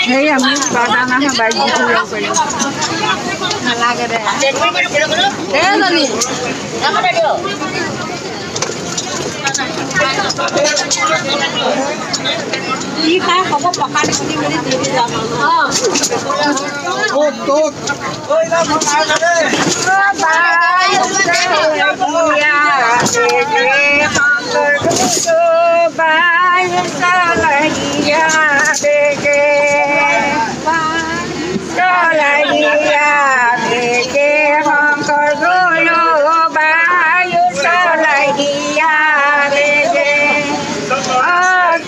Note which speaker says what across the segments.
Speaker 1: Hey, আমি বাদানা বাইজি পুরো করি না লাগে রে দে জানি আমরা দিও ই খাই হব পকা দি মেলি দি যাম ও তো ওই না খাই দে বাই ইয়া দে হাঙ্গর তো বাই সালাইয়া দে সালাইয়া দে হাঙ্গর গুলো বাই সালাইয়া দে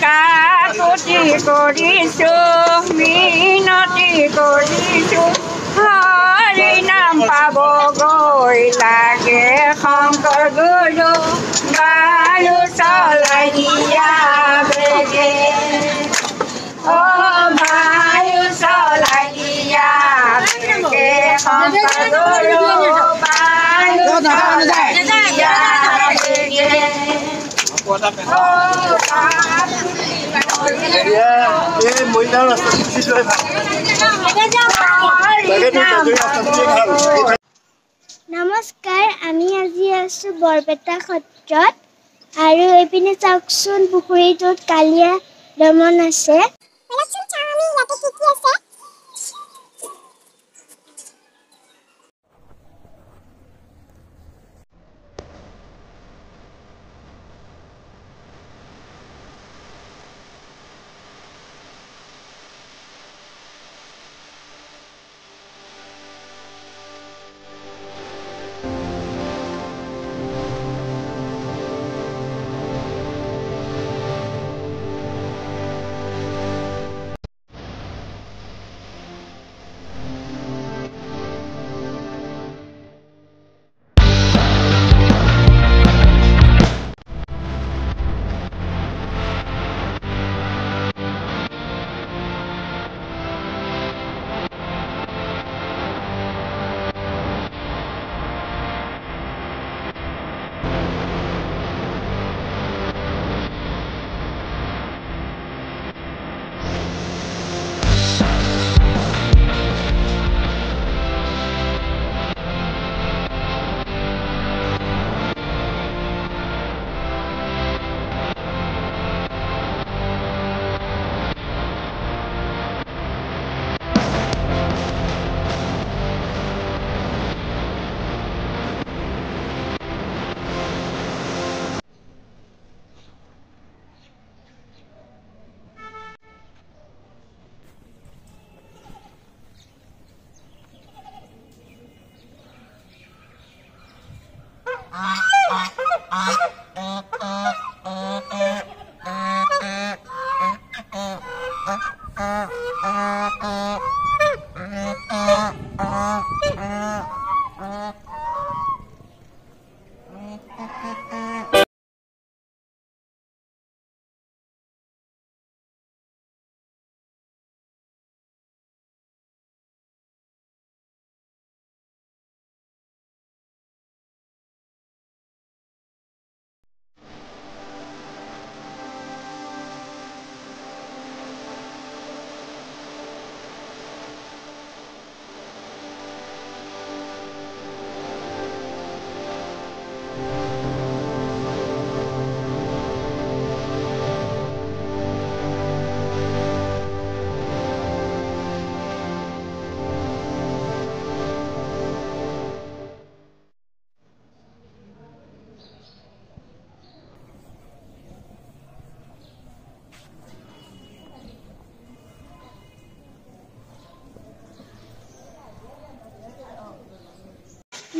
Speaker 1: কাকুতি কৰিছো মিনতি কৰিছো হৰি নাম পাব গৈ লাগে শংকৰ গুৰু বায়ু চলাই দিয়া বেগে অ বায়ু চলাই দিয়া বেগে শংকৰ গুৰু বায়ু চলাই দিয়া বেগে
Speaker 2: নমস্কাৰ আমি আজি আছো বৰপেটা সত্ৰত আৰু এইপিনে চাওকচোন পুখুৰীটোত কালিয়া দমন আছে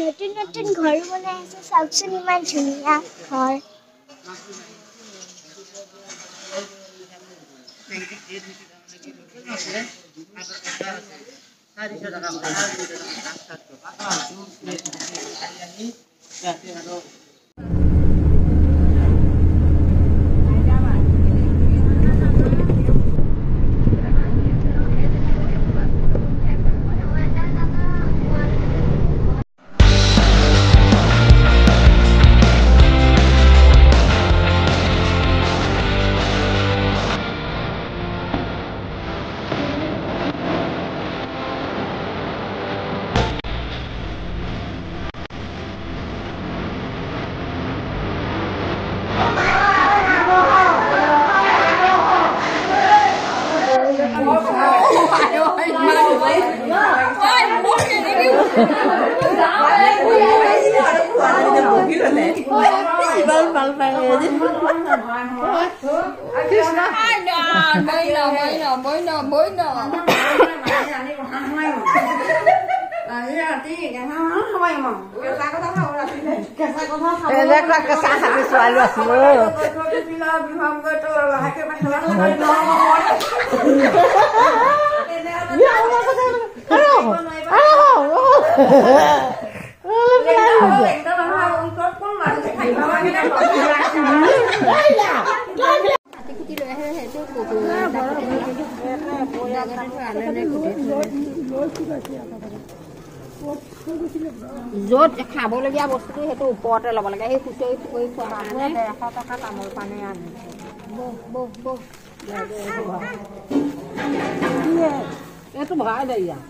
Speaker 2: নতুন নতুন ঘৰ বনাই আছে চাওকচোন ইমান ধুনীয়া ঘৰ
Speaker 1: য'ত খাবলগীয়া বস্তুটো সেইটো ওপৰতে ল'ব লাগে সেই খুচৰি ফুকৰি খোৱা মানুহে 100 টকা তামোল পানী আনে এইটো ভৰাই দে ইয়াত